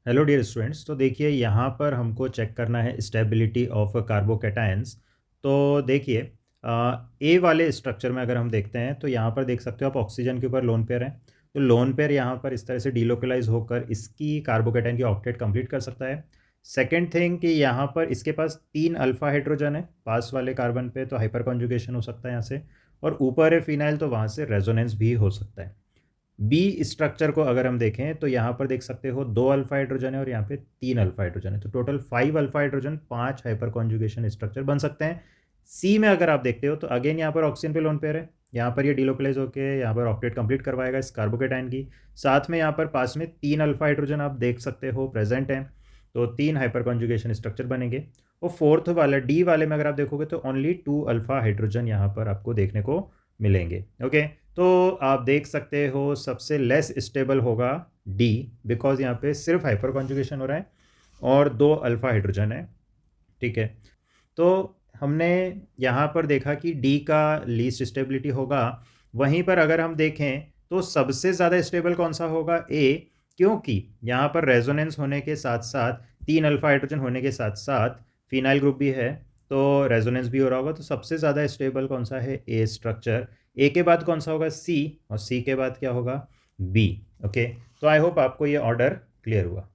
Hello dear students. तो देखिए यहाँ पर हमको चेक करना है स्टेबिलिटी ऑफ कार्बोकैटायंस। तो देखिए ए वाले स्ट्रक्चर में अगर हम देखते हैं तो यहाँ पर देख सकते हो आप ऑक्सीजन के ऊपर लोन पेयर है। तो लोन पेयर यहाँ पर इस तरह से डीलोकलाइज होकर इसकी कार्बोकैटायन की ऑक्टेट कंप्लीट कर सकता है। सेकेंड थिंग कि यहाँ पर इसके पास 3 अल्फा हाइड्रोजन है पास वाले कार्बन पे, तो हाइपर कॉन्जुगेशन हो सकता है यहाँ से। और ऊपर है फिनाइल, तो वहाँ से रेजोनेंस भी हो सकता है। बी स्ट्रक्चर को अगर हम देखें तो यहाँ पर देख सकते हो 2 अल्फा हाइड्रोजन है और यहाँ पे 3 अल्फा हाइड्रोजन है, तो total 5 alpha hydrogen 5 hyper conjugation structure बन सकते हैं। सी में अगर आप देखते हो तो अगेन यहाँ पर ऑक्सीजन पे लोन पेयर है, यहाँ पर ये डीलोकलाइज होकर यहाँ पर ऑक्टेट कंप्लीट करवाएगा इस कार्बोकेटाइन की। साथ में यहाँ पर पास में 3 अल्फा हाइड्रोजन आप देख सकते हो प्रेजेंट है, तो 3 हाइपर कॉन्जुगेशन स्ट्रक्चर बनेंगे। और फोर्थ वाला डी वाले में अगर आप देखोगे तो ओनली 2 अल्फा हाइड्रोजन यहाँ पर आपको देखने को मिलेंगे। ओके, तो आप देख सकते हो सबसे लेस स्टेबल होगा डी, बिकॉज यहाँ पे सिर्फ हाइपर कॉन्जुगेशन हो रहा है और 2 अल्फा हाइड्रोजन है। ठीक है, तो हमने यहाँ पर देखा कि डी का लीस्ट स्टेबिलिटी होगा। वहीं पर अगर हम देखें तो सबसे ज़्यादा स्टेबल कौन सा होगा, ए, क्योंकि यहाँ पर रेजोनेंस होने के साथ साथ 3 अल्फा हाइड्रोजन होने के साथ साथ फिनाइल ग्रुप भी है, तो रेजोनेंस भी हो रहा होगा। तो सबसे ज़्यादा स्टेबल कौन सा है, ए स्ट्रक्चर। ए के बाद कौन सा होगा, सी, और सी के बाद क्या होगा, बी। ओके, तो आई होप आपको ये ऑर्डर क्लियर हुआ।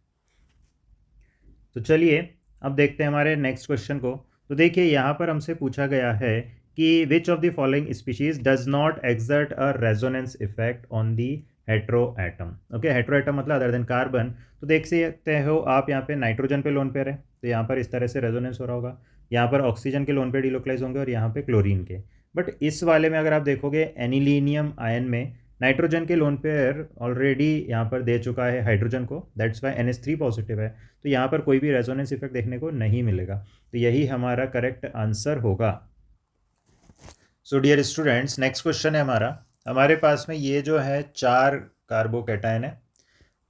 तो चलिए अब देखते हैं हमारे नेक्स्ट क्वेश्चन को। तो देखिए यहाँ पर हमसे पूछा गया है कि which of the following species does not exert a resonance effect on the hetero atom. Okay, hetero atom मतलब अदर देन कार्बन। तो देख सकते हो आप यहाँ पे नाइट्रोजन पे लोन पेयर है, तो यहाँ पर इस तरह से रेजोनेंस हो रहा होगा। यहाँ पर ऑक्सीजन के लोन पे डिलोकलाइज होंगे और यहाँ पे क्लोरीन के। बट इस वाले में अगर आप देखोगे एनिलीनियम आयन में नाइट्रोजन के लोन पेयर ऑलरेडी यहाँ पर दे चुका है हाइड्रोजन को, दैट्स वाई NH3 पॉजिटिव है। तो यहाँ पर कोई भी रेजोनेंस इफेक्ट देखने को नहीं मिलेगा, तो यही हमारा करेक्ट आंसर होगा। So dear students, next question है हमारे पास में ये जो है 4 कार्बोकैटायन है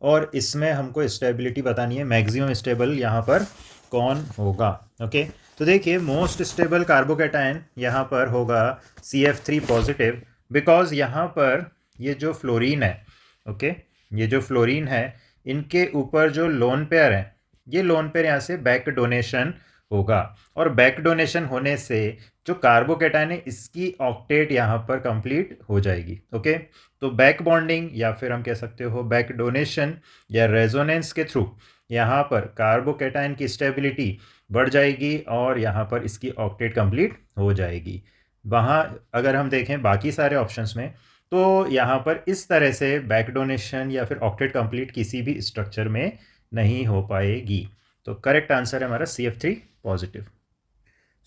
और इसमें हमको स्टेबिलिटी बतानी है, मैक्सिमम स्टेबल यहाँ पर कौन होगा। ओके, तो देखिए मोस्ट स्टेबल कार्बोकैटायन यहाँ पर होगा CF3 पॉजिटिव, बिकॉज यहाँ पर ये जो फ्लोरीन है, ओके, ये जो फ्लोरीन है इनके ऊपर जो लोन पेयर है, ये लोन पेयर यहाँ से बैक डोनेशन होगा। और बैक डोनेशन होने से जो कार्बोकैटायन है इसकी ऑक्टेट यहाँ पर कंप्लीट हो जाएगी। ओके, तो बैक बॉन्डिंग या फिर हम कह सकते हो बैक डोनेशन या रेजोनेंस के थ्रू यहाँ पर कार्बोकैटायन की स्टेबिलिटी बढ़ जाएगी और यहाँ पर इसकी ऑक्टेट कंप्लीट हो जाएगी। वहाँ अगर हम देखें बाकी सारे ऑप्शंस में तो यहाँ पर इस तरह से बैक डोनेशन या फिर ऑक्टेट कंप्लीट किसी भी स्ट्रक्चर में नहीं हो पाएगी। तो करेक्ट आंसर है हमारा CF3 पॉजिटिव।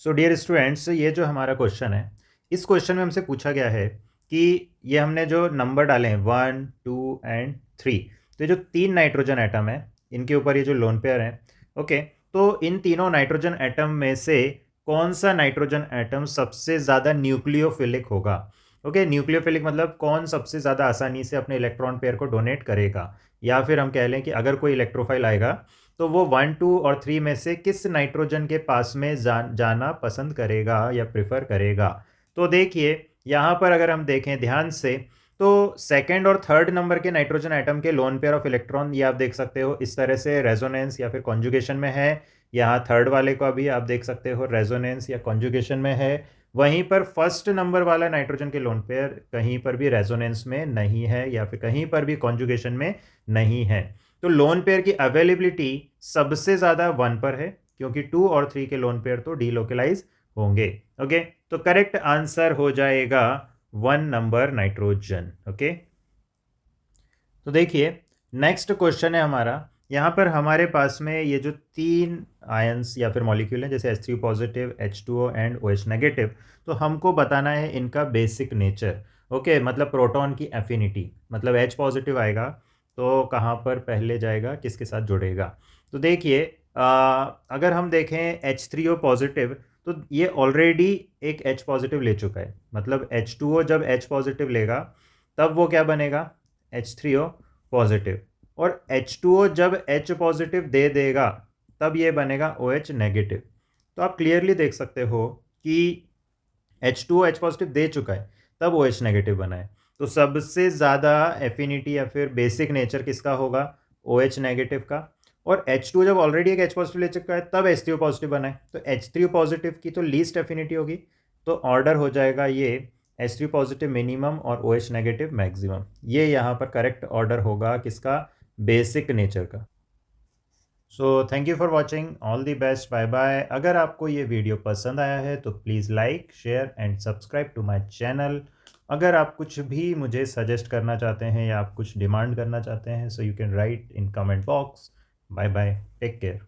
सो डियर स्टूडेंट्स, ये जो हमारा क्वेश्चन है, इस क्वेश्चन में हमसे पूछा गया है कि ये हमने जो नंबर डाले हैं 1, 2 एंड 3, तो ये जो 3 नाइट्रोजन एटम है इनके ऊपर ये जो लोन पेयर है, ओके, तो इन तीनों नाइट्रोजन एटम में से कौन सा नाइट्रोजन एटम सबसे ज़्यादा न्यूक्लियोफिलिक होगा। ओके, न्यूक्लियोफिलिक मतलब कौन सबसे ज़्यादा आसानी से अपने इलेक्ट्रॉन पेयर को डोनेट करेगा, या फिर हम कह लें कि अगर कोई इलेक्ट्रोफाइल आएगा तो वो 1, 2 और 3 में से किस नाइट्रोजन के पास में जाना पसंद करेगा या प्रेफर करेगा। तो देखिए यहाँ पर अगर हम देखें ध्यान से तो सेकंड और थर्ड नंबर के नाइट्रोजन एटम के लोन पेयर ऑफ इलेक्ट्रॉन ये आप देख सकते हो इस तरह से रेजोनेंस या फिर कॉन्जुगेशन में है। यहाँ थर्ड वाले को भी आप देख सकते हो रेजोनेंस या कॉन्जुगेशन में है। वहीं पर फर्स्ट नंबर वाला नाइट्रोजन के लोन पेयर कहीं पर भी रेजोनेंस में नहीं है या फिर कहीं पर भी कॉन्जुगेशन में नहीं है। तो लोन पेयर की अवेलेबिलिटी सबसे ज़्यादा 1 पर है, क्योंकि 2 और 3 के लोन पेयर तो डीलोकलाइज होंगे। ओके, तो करेक्ट आंसर हो जाएगा 1 नंबर नाइट्रोजन। ओके, तो देखिए नेक्स्ट क्वेश्चन है यहाँ पर हमारे पास में ये जो 3 आयंस या फिर मॉलिक्यूल हैं जैसे H3 positive, H2O and OH negative, तो हमको बताना है इनका बेसिक नेचर। ओके, मतलब प्रोटॉन की एफिनिटी, मतलब H पॉजिटिव आएगा तो कहाँ पर पहले जाएगा, किसके साथ जुड़ेगा। तो देखिए अगर हम देखें H3O पॉजिटिव, तो ये ऑलरेडी एक H पॉजिटिव ले चुका है, मतलब H2O जब H पॉजिटिव लेगा तब वो क्या बनेगा, H3O पॉजिटिव, और H2O जब H पॉजिटिव दे देगा तब ये बनेगा OH नेगेटिव। तो आप क्लियरली देख सकते हो कि H2O H पॉजिटिव दे चुका है तब OH नेगेटिव बना है। तो सबसे ज़्यादा एफिनिटी या फिर बेसिक नेचर किसका होगा, OH नेगेटिव का। और H2 जब ऑलरेडी एक H पॉजिटिव ले चुका है तब H3O पॉजिटिव बना है, तो H3O पॉजिटिव की तो लीस्ट एफिनिटी होगी, तो ऑर्डर हो जाएगा ये H3 पॉजिटिव मिनिमम और OH नेगेटिव मैक्सिमम। ये यहाँ पर करेक्ट ऑर्डर होगा किसका, बेसिक नेचर का। So thank you for watching, all the best, bye bye. अगर आपको ये वीडियो पसंद आया है तो please like share and subscribe to my channel. अगर आप कुछ भी मुझे सजेस्ट करना चाहते हैं या आप कुछ डिमांड करना चाहते हैं, so you can write in comment box. Bye bye, take care.